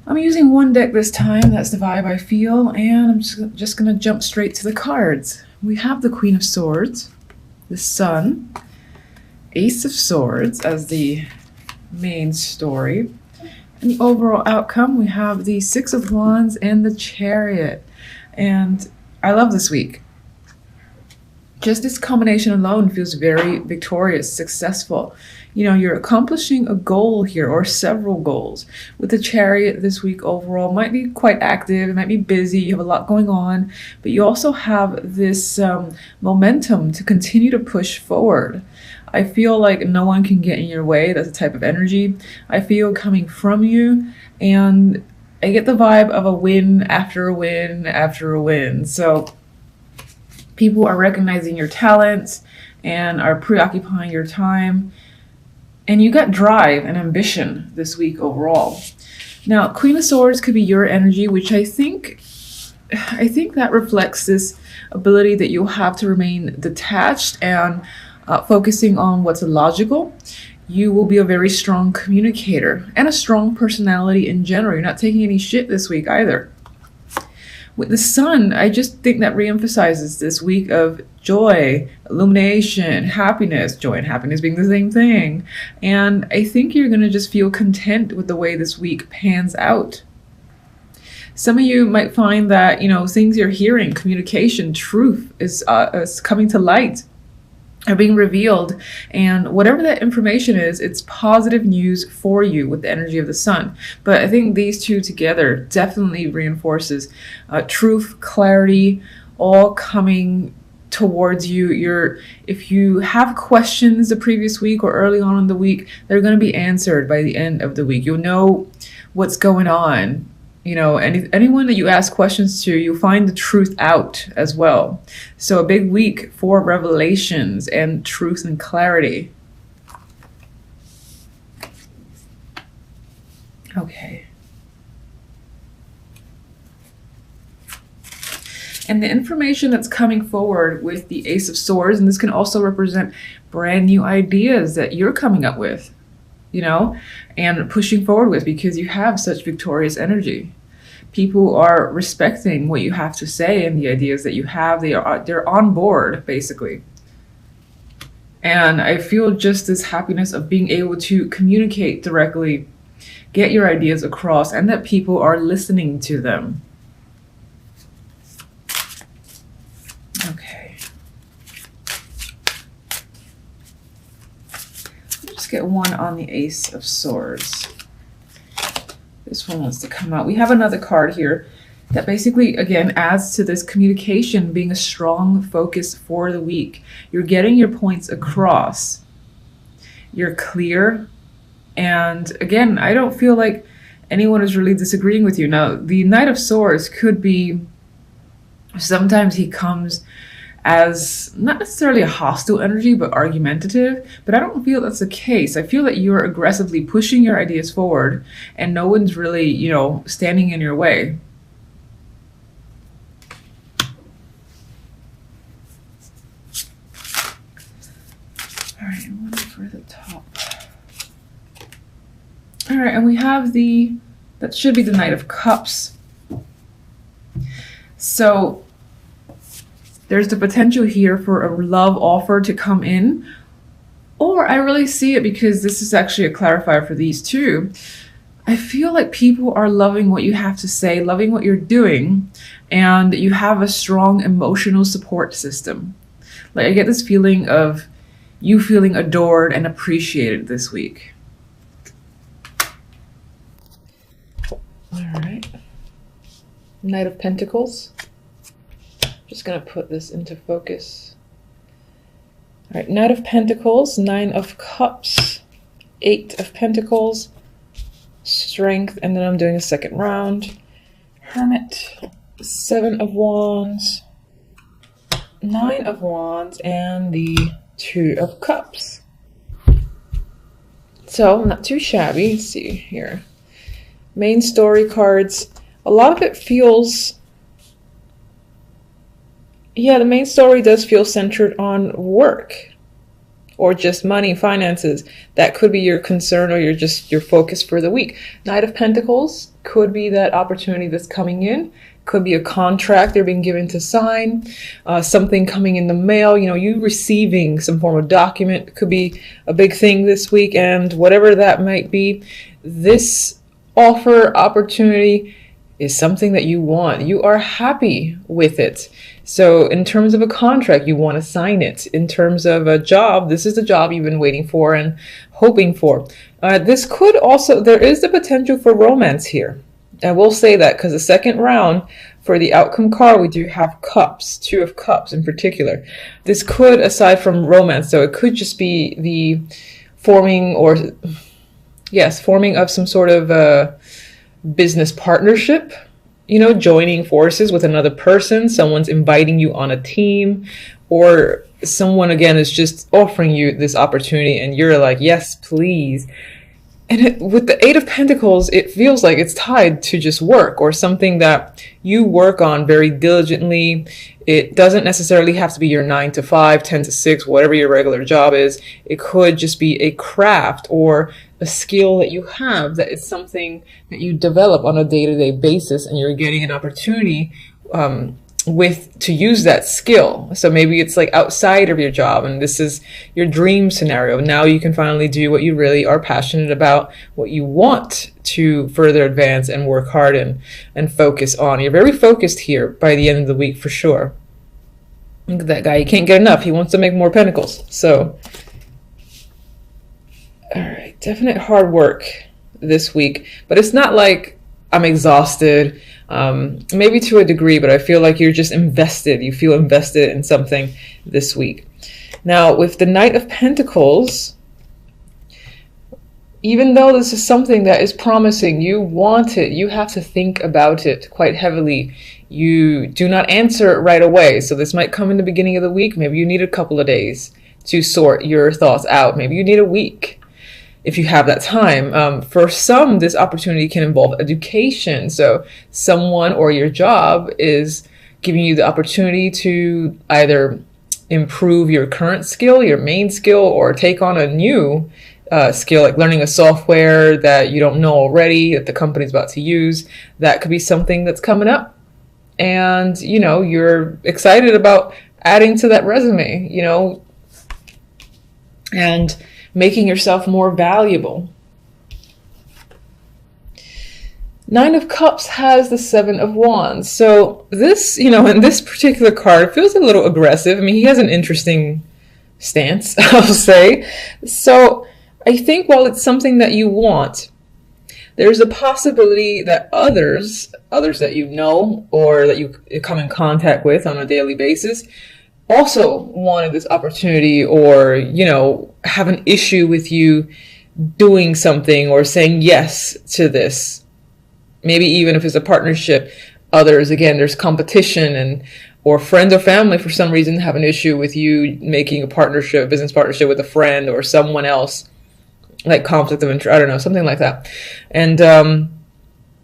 I'm using one deck this time, that's the vibe I feel, and I'm just gonna jump straight to the cards. We have the Queen of Swords, the Sun, Ace of Swords as the main story, and the overall outcome, we have the Six of Wands and the Chariot. And I love this week. Just this combination alone feels very victorious, successful. You know, you're accomplishing a goal here or several goals. With the Chariot this week overall, might be quite active, it might be busy, you have a lot going on, but you also have this momentum to continue to push forward. I feel like no one can get in your way. That's the type of energy I feel coming from you. And I get the vibe of a win after a win after a win. So people are recognizing your talents and are preoccupying your time. And you got drive and ambition this week overall. Now, Queen of Swords could be your energy, which I think that reflects this ability that you'll have to remain detached and focusing on what's logical. You will be a very strong communicator and a strong personality in general. You're not taking any shit this week either. With the Sun, I just think that reemphasizes this week of joy, illumination, happiness, joy and happiness being the same thing. And I think you're going to just feel content with the way this week pans out. Some of you might find that, you know, things you're hearing, communication, truth is coming to light, are being revealed, and whatever that information is, it's positive news for you with the energy of the Sun. But I think these two together definitely reinforces truth, clarity, all coming towards you. If you have questions the previous week or early on in the week, they're going to be answered by the end of the week. You'll know what's going on. You know, anyone that you ask questions to, you'll find the truth out as well. So a big week for revelations and truth and clarity. Okay. And the information that's coming forward with the Ace of Swords, and this can also represent brand new ideas that you're coming up with, you know, and pushing forward with, because you have such victorious energy. People are respecting what you have to say and the ideas that you have. They're on board, basically. And I feel just this happiness of being able to communicate directly, get your ideas across, and that people are listening to them. Okay. Let's get one on the Ace of Swords. This one wants to come out. We have another card here that basically, again, adds to this communication being a strong focus for the week. You're getting your points across. You're clear. And again, I don't feel like anyone is really disagreeing with you. Now, the Knight of Swords could be, sometimes he comes as not necessarily a hostile energy, but argumentative. But I don't feel that's the case. I feel that you're aggressively pushing your ideas forward and no one's really, you know, standing in your way. All right, one for the top. All right, and we have that should be the Knight of Cups. So there's the potential here for a love offer to come in, or I really see it because this is actually a clarifier for these two. I feel like people are loving what you have to say, loving what you're doing, and you have a strong emotional support system. Like, I get this feeling of you feeling adored and appreciated this week. All right. Knight of Pentacles. Just going to put this into focus. All right, Knight of Pentacles, Nine of Cups, Eight of Pentacles, Strength, and then I'm doing a second round. Hermit, Seven of Wands, Nine of Wands, and the Two of Cups. So, not too shabby. Let's see here. Main story cards. A lot of it feels... yeah, the main story does feel centered on work or just money, finances. That could be your concern or your focus for the week. Knight of Pentacles could be that opportunity that's coming in. Could be a contract they're being given to sign, something coming in the mail, you receiving some form of document could be a big thing this week. And whatever that might be, this offer, opportunity is something that you want. You are happy with it. So in terms of a contract, you want to sign it. In terms of a job, this is the job you've been waiting for and hoping for. This could also, there is the potential for romance here. I will say that because the second round for the outcome card, we do have cups, 2 of cups in particular. This could, aside from romance, so it could just be the forming of some sort of business partnership, joining forces with another person. Someone's inviting you on a team, or someone, again, is just offering you this opportunity and you're like, yes, please. And with the 8 of Pentacles, it feels like it's tied to just work or something that you work on very diligently. It doesn't necessarily have to be your 9 to 5, 10 to 6, whatever your regular job is. It could just be a craft or a skill that you have that is something that you develop on a day-to-day basis, and you're getting an opportunity to use that skill. So maybe it's like outside of your job and this is your dream scenario. Now you can finally do what you really are passionate about, what you want to further advance and work hard and focus on. You're very focused here by the end of the week for sure. Look at that guy. He can't get enough. He wants to make more pentacles. So, all right, definite hard work this week, but it's not like I'm exhausted. Maybe to a degree, but I feel like you're just invested. You feel invested in something this week. Now, with the Knight of Pentacles, even though this is something that is promising, you want it, you have to think about it quite heavily. You do not answer it right away. So this might come in the beginning of the week. Maybe you need a couple of days to sort your thoughts out. Maybe you need a week if you have that time. For some, this opportunity can involve education. So someone or your job is giving you the opportunity to either improve your current skill, your main skill, or take on a new skill, like learning a software that you don't know already that the company's about to use. That could be something that's coming up. And, you're excited about adding to that resume, and making yourself more valuable. 9 of Cups has the 7 of Wands. So this, in this particular card, feels a little aggressive. I mean, he has an interesting stance, I'll say. So I think while it's something that you want, there's a possibility that others that you know or that you come in contact with on a daily basis also wanted this opportunity, or, have an issue with you doing something or saying yes to this. Maybe even if it's a partnership, others, again, there's competition, or friends or family for some reason have an issue with you making a partnership, business partnership with a friend or someone else, like conflict of interest, I don't know, something like that. And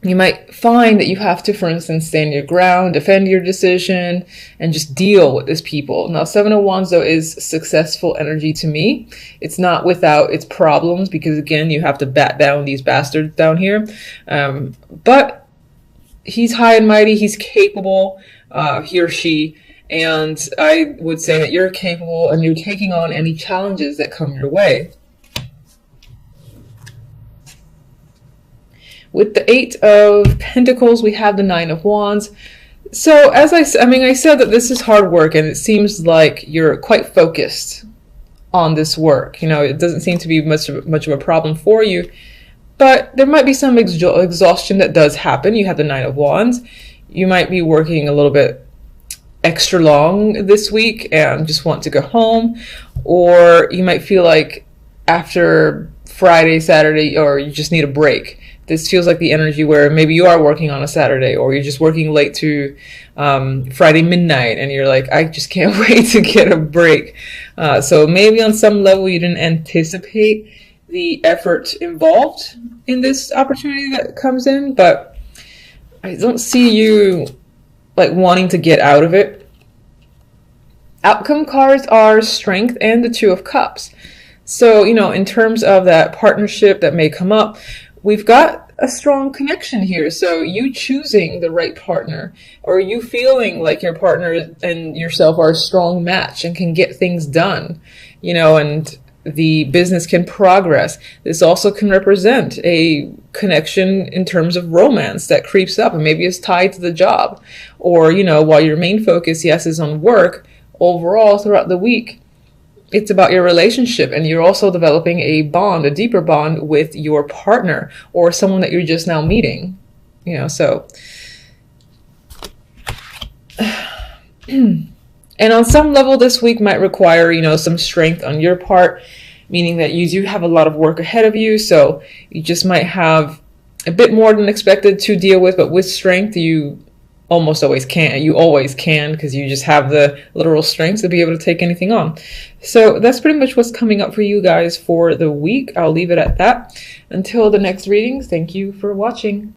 you might find that you have to, for instance, stand your ground, defend your decision, and just deal with these people. Now, 7 of Wands, though, is successful energy to me. It's not without its problems, because, again, you have to bat down these bastards down here. But he's high and mighty. He's capable, he or she. And I would say that you're capable and you're taking on any challenges that come your way. With the 8 of Pentacles, we have the 9 of Wands. So as I said that this is hard work, and it seems like you're quite focused on this work. It doesn't seem to be much of a problem for you, but there might be some exhaustion that does happen. You have the 9 of Wands. You might be working a little bit extra long this week and just want to go home, or you might feel like after Friday, Saturday, or you just need a break. This feels like the energy where maybe you are working on a Saturday, or you're just working late to Friday midnight, and you're like, I just can't wait to get a break. So maybe on some level you didn't anticipate the effort involved in this opportunity that comes in, but I don't see you like wanting to get out of it. Outcome cards are Strength and the Two of Cups. So, in terms of that partnership that may come up, we've got a strong connection here. So you choosing the right partner, or you feeling like your partner and yourself are a strong match and can get things done, and the business can progress. This also can represent a connection in terms of romance that creeps up and maybe is tied to the job. Or, while your main focus, yes, is on work, overall throughout the week, it's about your relationship, and you're also developing a bond, a deeper bond with your partner or someone that you're just now meeting, so. And on some level, this week might require, some strength on your part, meaning that you do have a lot of work ahead of you. So you just might have a bit more than expected to deal with, but with strength, you almost always can. You always can, because you just have the literal strength to be able to take anything on. So that's pretty much what's coming up for you guys for the week. I'll leave it at that. Until the next readings, thank you for watching.